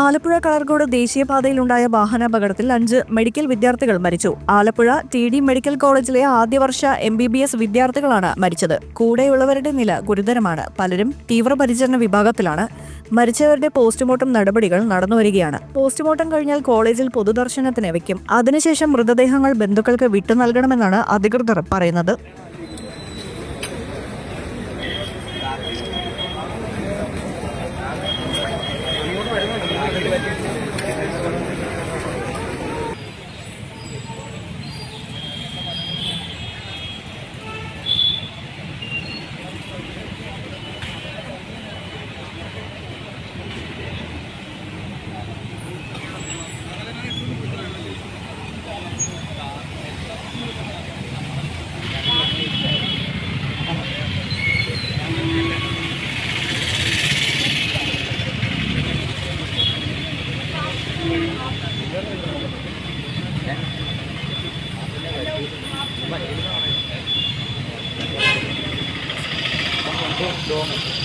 ആലപ്പുഴ കളർകോട് ദേശീയപാതയിലുണ്ടായ വാഹനാപകടത്തിൽ 5 മെഡിക്കൽ വിദ്യാർത്ഥികൾ മരിച്ചു. ആലപ്പുഴ TD മെഡിക്കൽ കോളേജിലെ ആദ്യവർഷ MBBS വിദ്യാർത്ഥികളാണ് മരിച്ചത്. കൂടെയുള്ളവരുടെ നില ഗുരുതരമാണ്. പലരും തീവ്രപരിചരണ വിഭാഗത്തിലാണ്. മരിച്ചവരുടെ പോസ്റ്റ്മോർട്ടം നടപടികൾ നടന്നുവരികയാണ്. പോസ്റ്റ്മോർട്ടം കഴിഞ്ഞാൽ കോളേജിൽ പൊതുദർശനത്തിന് വയ്ക്കും. അതിനുശേഷം മൃതദേഹങ്ങൾ ബന്ധുക്കൾക്ക് വിട്ടു നൽകണമെന്നാണ് അധികൃതർ പറയുന്നത്. Dong.